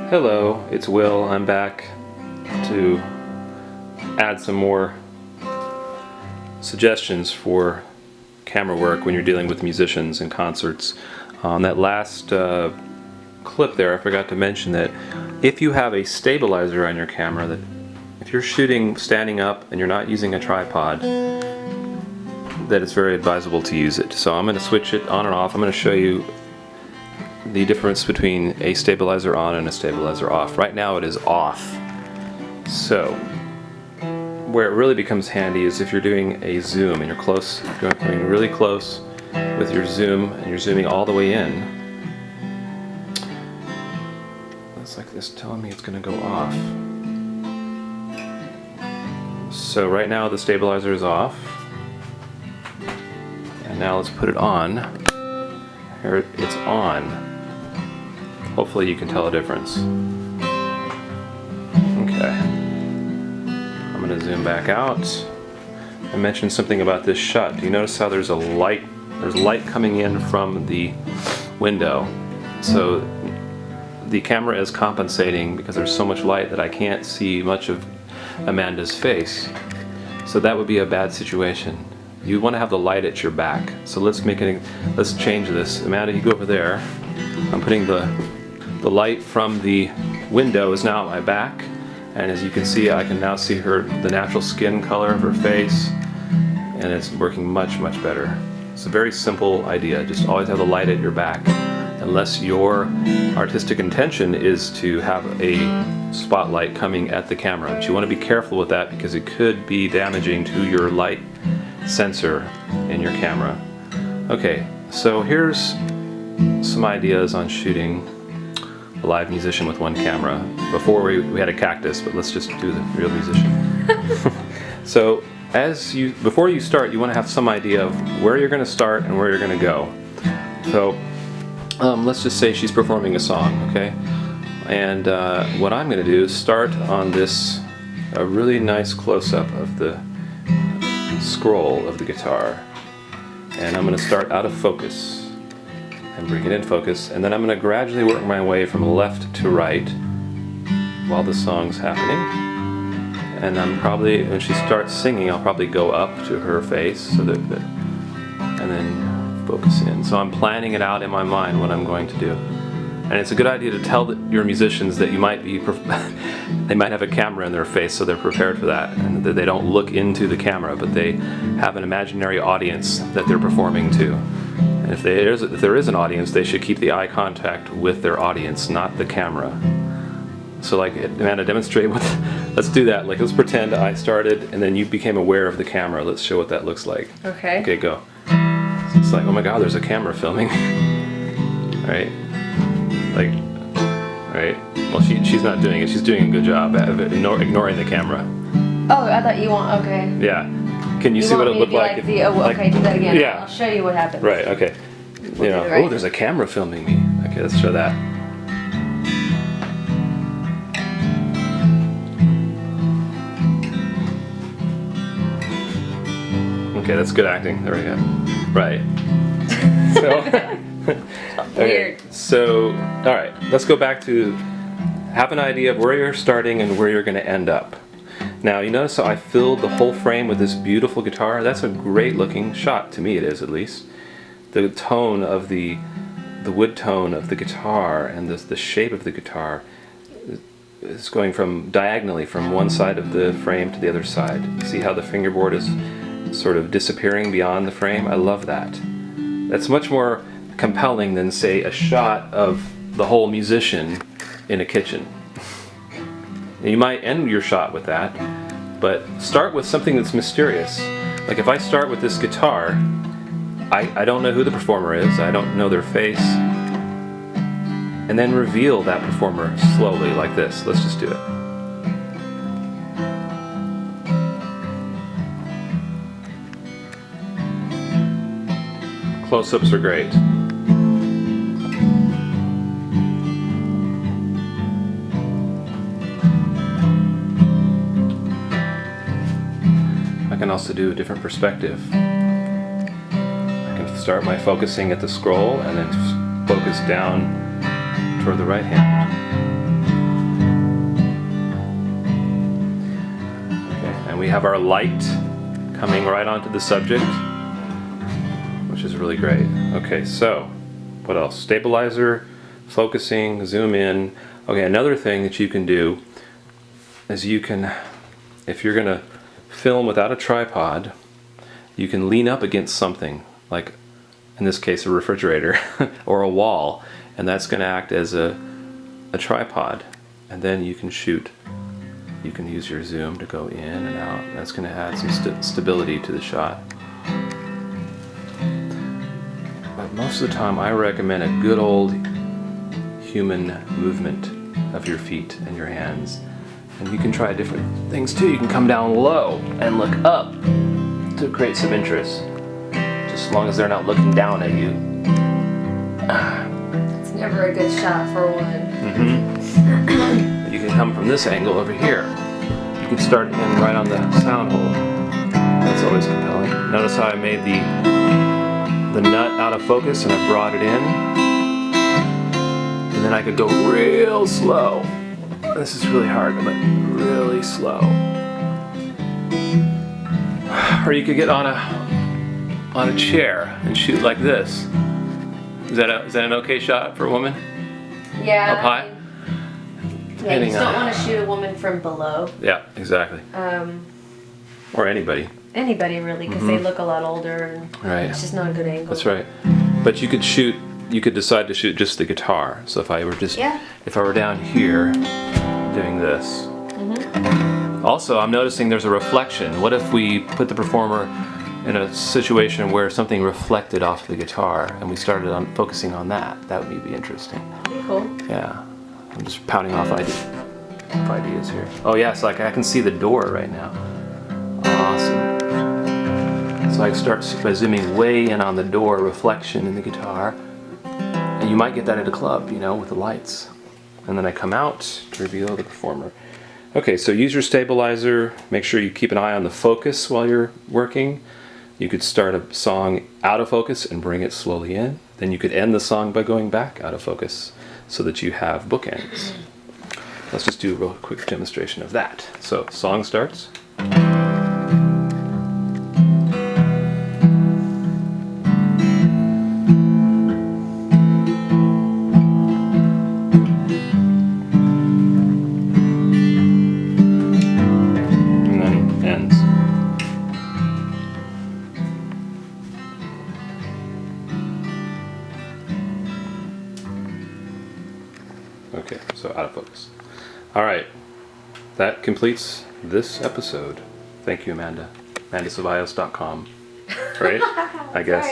Hello, it's Will. I'm back to add some more suggestions for camera work when you're dealing with musicians and concerts. On that last clip there, I forgot to mention that if you have a stabilizer on your camera, that if you're shooting standing up and you're not using a tripod, that it's very advisable to use it. So I'm going to switch it on and off. I'm going to show you the difference between a stabilizer on and a stabilizer off. Right now it is off. So where it really becomes handy is if you're doing a zoom and you're close, you're going really close with your zoom and you're zooming all the way in. It's like this telling me it's going to go off. So right now the stabilizer is off. And now let's put it on. Here it's on. Hopefully you can tell a difference. Okay. I'm going to zoom back out. I mentioned something about this shot. Do you notice how there's light coming in from the window? So the camera is compensating because there's so much light that I can't see much of Amanda's face. So that would be a bad situation. You want to have the light at your back. So let's change this. Amanda, you go over there. I'm putting the light from the window is now at my back, and as you can see, I can now see the natural skin color of her face, and it's working much better. It's a very simple idea. Just always have the light at your back, unless your artistic intention is to have a spotlight coming at the camera. But you want to be careful with that because it could be damaging to your light sensor in your camera. Okay, so here's some ideas on shooting a live musician with one camera. Before we had a cactus, but let's just do the real musician. So before you start, you want to have some idea of where you're going to start and where you're going to go. So let's just say she's performing a song, okay? And what I'm going to do is start on a really nice close-up of the scroll of the guitar, and I'm going to start out of focus and bring it in focus, and then I'm going to gradually work my way from left to right while the song's happening. And I'm probably, when she starts singing, I'll probably go up to her face so that and then focus in. So I'm planning it out in my mind what I'm going to do. And it's a good idea to tell your musicians that you might be they might have a camera in their face, so they're prepared for that, and that they don't look into the camera, but they have an imaginary audience that they're performing to. And if there is an audience, they should keep the eye contact with their audience, not the camera. So like, Amanda, demonstrate let's do that. Like, let's pretend I started and then you became aware of the camera. Let's show what that looks like. Okay. Okay, go. So it's like, oh my God, there's a camera filming. Alright. Like, right? Well, she's not doing it. She's doing a good job at ignoring the camera. Oh, I thought you want, okay. Yeah. Can you see what it looked like? Okay, do that again. Yeah. I'll show you what happens. Right, okay. Oh, there's a camera filming me. Okay, let's show that. Okay, that's good acting. There we go. Right. So, okay, so, alright, let's go back to have an idea of where you're starting and where you're going to end up. Now, you notice how I filled the whole frame with this beautiful guitar? That's a great looking shot, to me it is at least. The tone of the wood tone of the guitar and the shape of the guitar is going diagonally from one side of the frame to the other side. See how the fingerboard is sort of disappearing beyond the frame? I love that. That's much more compelling than, say, a shot of the whole musician in a kitchen. And you might end your shot with that, but start with something that's mysterious. Like if I start with this guitar, I don't know who the performer is, I don't know their face, and then reveal that performer slowly like this. Let's just do it. Close-ups are great. I can also do a different perspective. I can start by focusing at the scroll and then focus down toward the right hand. have our light coming right onto the subject, which is really great. Okay, so what else? Stabilizer, focusing, zoom in. Okay, another thing that you can do is you can, if you're gonna film without a tripod, you can lean up against something, like in this case a refrigerator or a wall, and that's gonna act as a tripod, and then you can shoot. You can use your zoom to go in and out. That's gonna add some stability to the shot. But most of the time I recommend a good old human movement of your feet and your hands. And you can try different things too. You can come down low and look up to create some interest. Just as long as they're not looking down at you. It's never a good shot for one. You can come from this angle over here. You can start in right on the sound hole. That's always compelling. Notice how I made the nut out of focus and I brought it in. And then I could go real slow. This is really hard, but really slow. Or you could get on a chair and shoot like this. Is that an okay shot for a woman? Yeah. Up high? Yeah, you just don't want to shoot a woman from below. Yeah, exactly. Or anybody. Anybody really, because they look a lot older and Right. it's just not a good angle. That's right. But you could decide to shoot just the guitar. So if I were down here doing this. Also, I'm noticing there's a reflection. What if we put the performer in a situation where something reflected off the guitar and we started on focusing on that? That would be interesting. Pretty cool. Yeah. I'm just pounding off ideas here. Oh yeah, so like I can see the door right now. Awesome. So I start by zooming way in on the door, reflection in the guitar. And you might get that at a club, you know, with the lights. And then I come out to reveal the performer. Okay, so use your stabilizer. Make sure you keep an eye on the focus while you're working. You could start a song out of focus and bring it slowly in. Then you could end the song by going back out of focus so that you have bookends. Let's just do a real quick demonstration of that. So, song starts. And then ends. Okay, so out of focus. All right, that completes this episode. Thank you, Amanda. AmandaCeballos.com, right? I guess.